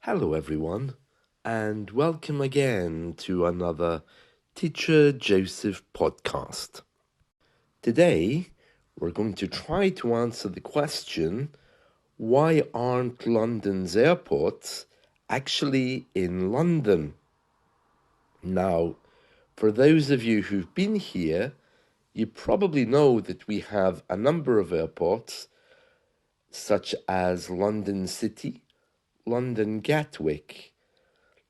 Hello, everyone, and welcome again to another Teacher Joseph podcast. Today, we're going to try to answer the question, why aren't London's airports actually in London? Now, for those of you who've been here, you probably know that we have a number of airports, such as London City, London Gatwick,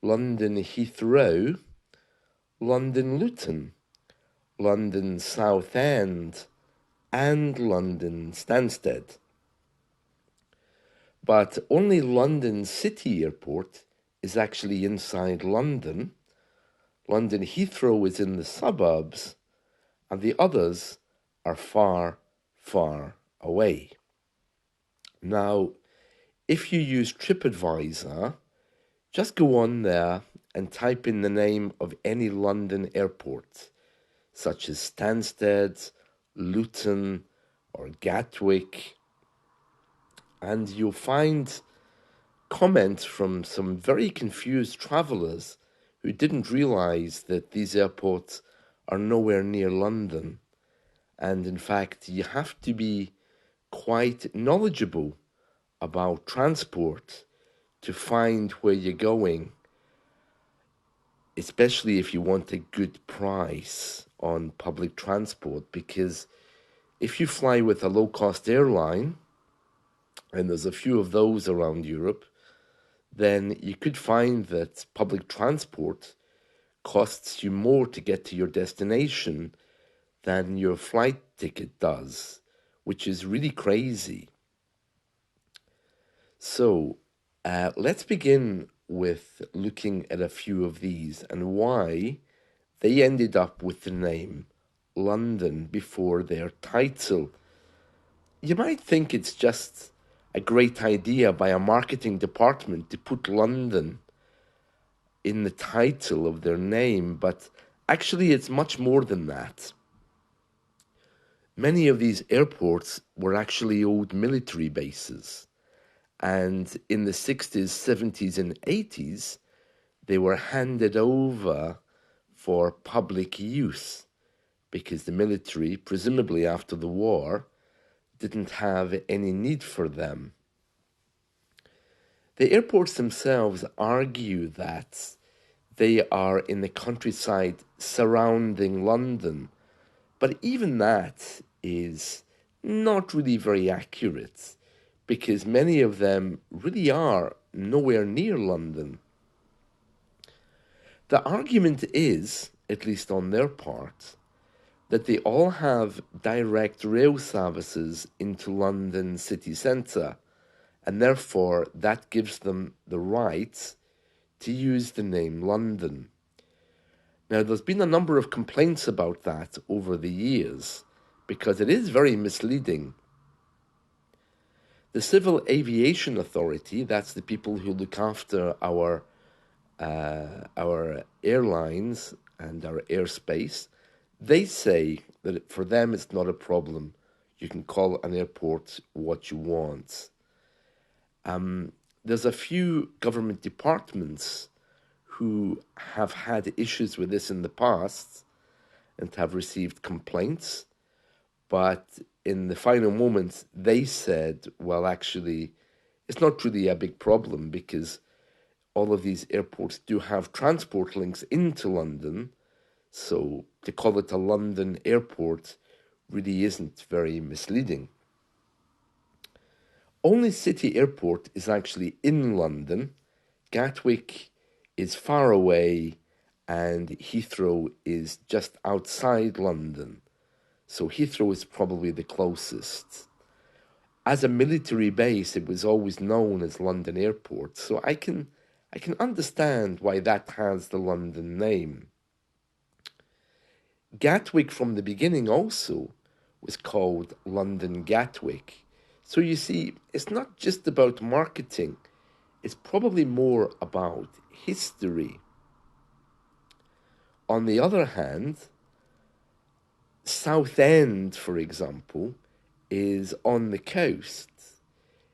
London Heathrow, London Luton, London Southend, and London Stansted. But only London City Airport is actually inside London. London Heathrow is in the suburbs, and the others are far, far away. Now, if you use TripAdvisor, just go on there and type in the name of any London airport, such as Stansted, Luton, or Gatwick, and you'll find comments from some very confused travellers who didn't realise that these airports are nowhere near London. And in fact, you have to be quite knowledgeable about transport to find where you're going, especially if you want a good price on public transport, because if you fly with a low-cost airline, and there's a few of those around Europe, then you could find that public transport costs you more to get to your destination than your flight ticket does, which is really crazy. So let's begin with looking at a few of these and why they ended up with the name London before their title. You might think it's just a great idea by a marketing department to put London in the title of their name, but actually it's much more than that. Many of these airports were actually old military bases, and in the 60s, 70s, and 80s, they were handed over for public use because the military, presumably after the war, didn't have any need for them. The airports themselves argue that they are in the countryside surrounding London, but even that is not really very accurate because many of them really are nowhere near London. The argument is, at least on their part, that they all have direct rail services into London city centre, and therefore that gives them the right to use the name London. Now, there's been a number of complaints about that over the years because it is very misleading. The Civil Aviation Authority, that's the people who look after our airlines and our airspace, they say that for them it's not a problem. You can call an airport what you want. There's a few government departments who have had issues with this in the past and have received complaints, but in the final moments they said, well, actually, it's not really a big problem because all of these airports do have transport links into London, so to call it a London airport really isn't very misleading. Only City Airport is actually in London. Gatwick is far away and Heathrow is just outside London. So Heathrow is probably the closest. As a military base, it was always known as London Airport, so I can understand why that has the London name. Gatwick from the beginning also was called London Gatwick. So you see, it's not just about marketing, it's probably more about history. On the other hand, Southend, for example, is on the coast.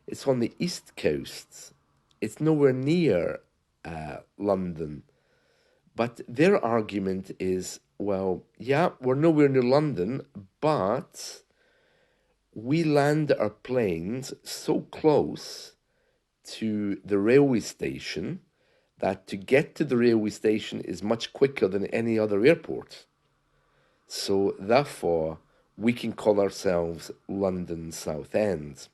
It's on the east coast, it's nowhere near London. But their argument is, well, yeah, we're nowhere near London, but we land our planes so close to the railway station that to get to the railway station is much quicker than any other airport. So therefore, we can call ourselves London Southend.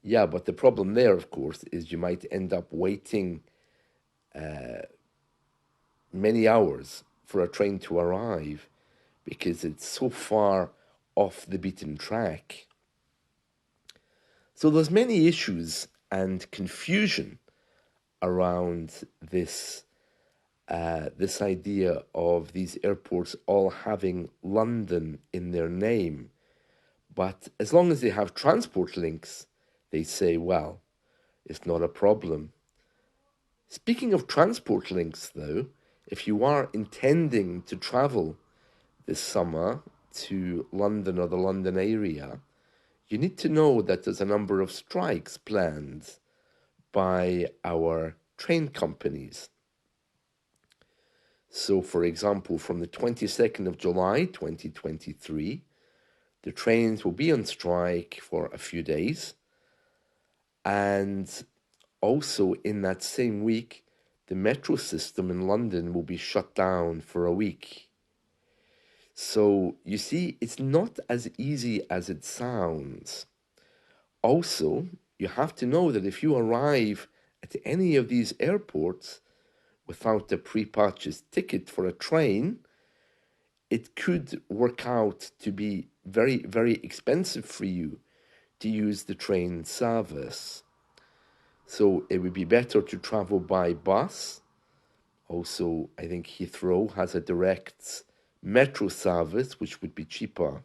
Yeah, but the problem there, of course, is you might end up waiting many hours for a train to arrive because it's so far off the beaten track. So there's many issues and confusion around this idea of these airports all having London in their name. But as long as they have transport links, they say, well, it's not a problem. Speaking of transport links, though, if you are intending to travel this summer to London or the London area, you need to know that there's a number of strikes planned by our train companies. So, for example, from the 22nd of July 2023, the trains will be on strike for a few days. And also in that same week, the metro system in London will be shut down for a week. So you see, it's not as easy as it sounds. Also, you have to know that if you arrive at any of these airports without a pre-purchased ticket for a train, it could work out to be very, very expensive for you to use the train service. So it would be better to travel by bus. Also, I think Heathrow has a direct metro service, which would be cheaper,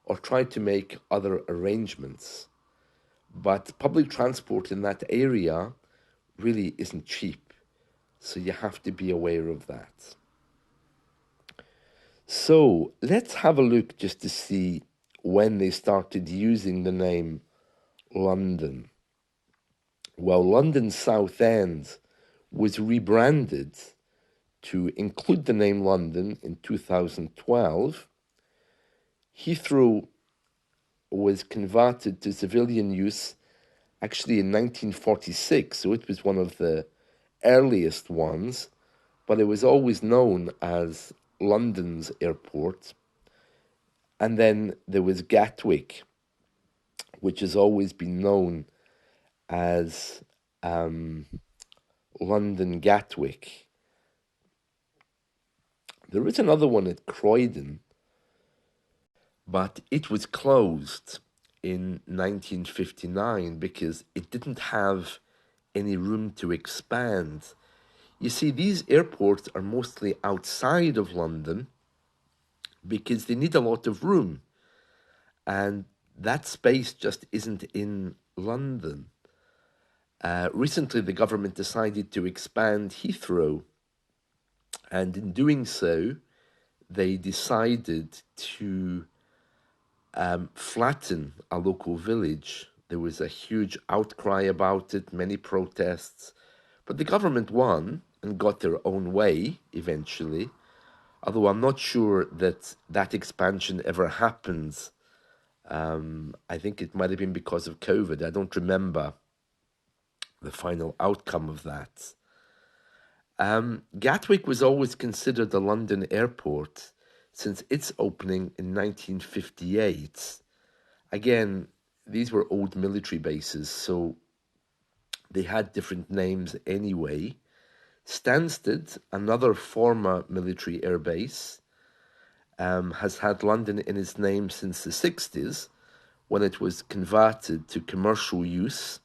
or try to make other arrangements. But public transport in that area really isn't cheap, so you have to be aware of that. So let's have a look just to see when they started using the name London. Well, London Southend was rebranded to include the name London in 2012. Heathrow was converted to civilian use actually in 1946, so it was one of the earliest ones, but it was always known as London's airport. And then there was Gatwick, which has always been known as London Gatwick. There is another one at Croydon, but it was closed in 1959 because it didn't have any room to expand. You see, these airports are mostly outside of London because they need a lot of room, and that space just isn't in London. Recently, the government decided to expand Heathrow, and in doing so, they decided to flatten a local village. There was a huge outcry about it, many protests, but the government won and got their own way eventually, although I'm not sure that that expansion ever happens. I think it might have been because of COVID. I don't remember the final outcome of that. Gatwick was always considered a London airport since its opening in 1958. Again, these were old military bases, so they had different names anyway. Stansted, another former military airbase, has had London in its name since the 60s when it was converted to commercial use.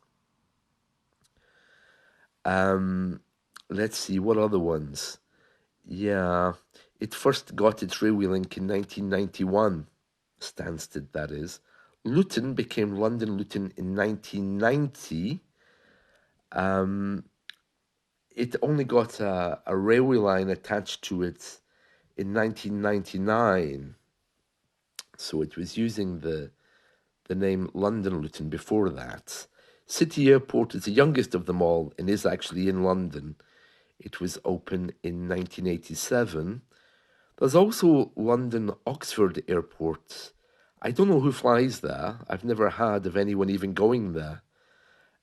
Let's see, what other ones? Yeah, it first got its railway link in 1991, Stansted, that is. Luton became London Luton in 1990. It only got a railway line attached to it in 1999. So it was using the name London Luton before that. City Airport is the youngest of them all and is actually in London. It was open in 1987. There's also London Oxford Airport. I don't know who flies there. I've never heard of anyone even going there.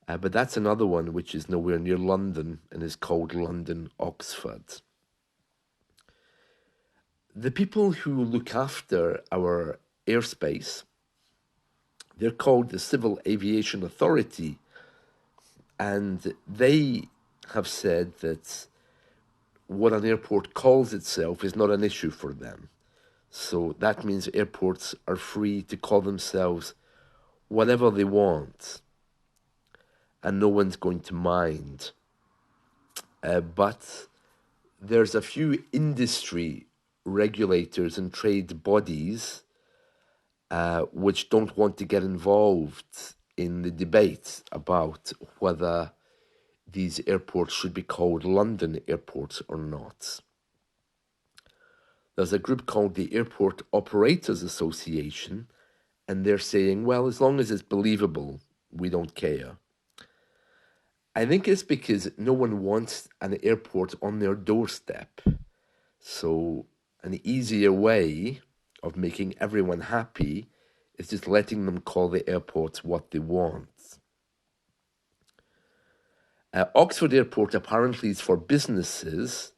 But that's another one which is nowhere near London and is called London Oxford. The people who look after our airspace, they're called the Civil Aviation Authority, and they have said that what an airport calls itself is not an issue for them. So that means airports are free to call themselves whatever they want, and no one's going to mind. But there's a few industry regulators and trade bodies which don't want to get involved in the debate about whether these airports should be called London airports or not. There's a group called the Airport Operators Association, and they're saying, well, as long as it's believable, we don't care. I think it's because no one wants an airport on their doorstep. So an easier way of making everyone happy is just letting them call the airports what they want. Oxford Airport apparently is for businesses,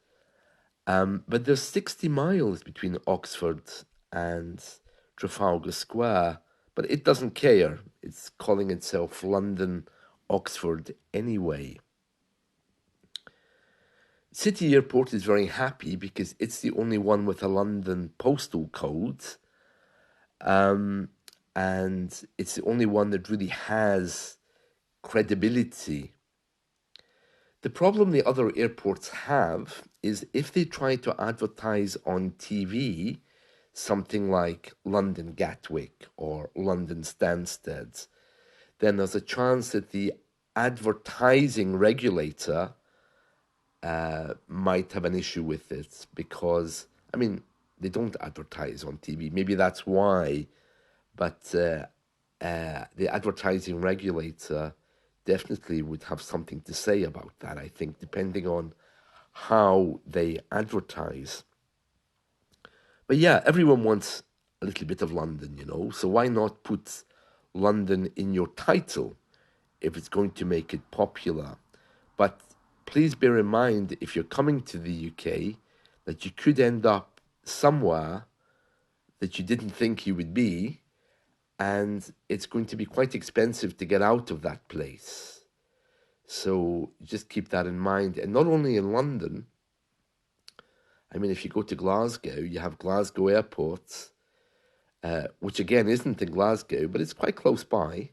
but there's 60 miles between Oxford and Trafalgar Square, but it doesn't care. It's calling itself London Oxford anyway. City Airport is very happy because it's the only one with a London postal code, and it's the only one that really has credibility. The problem the other airports have is if they try to advertise on TV something like London Gatwick or London Stansted, then there's a chance that the advertising regulator might have an issue with it because, I mean, they don't advertise on TV. Maybe that's why, but the advertising regulator definitely would have something to say about that, I think, depending on how they advertise. But yeah, everyone wants a little bit of London, you know, so why not put London in your title if it's going to make it popular? But please bear in mind, if you're coming to the UK, that you could end up somewhere that you didn't think you would be, and it's going to be quite expensive to get out of that place. So just keep that in mind. And not only in London, I mean, if you go to Glasgow, you have Glasgow Airport, which again isn't in Glasgow, but it's quite close by.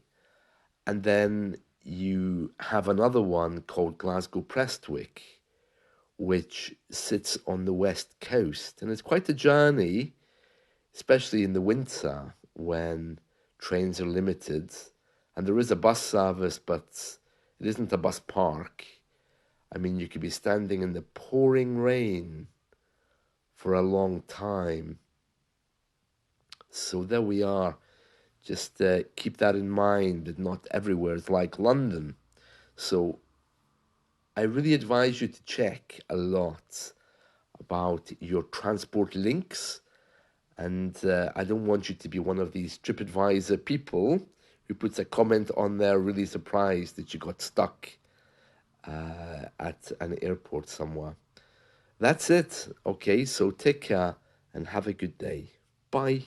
And then you have another one called Glasgow Prestwick, which sits on the west coast. And it's quite a journey, especially in the winter when trains are limited. And there is a bus service, but it isn't a bus park. I mean, you could be standing in the pouring rain for a long time. So there we are. Just keep that in mind that not everywhere is like London. So I really advise you to check a lot about your transport links. And I don't want you to be one of these TripAdvisor people who puts a comment on there really surprised that you got stuck at an airport somewhere. That's it. Okay, so take care and have a good day. Bye.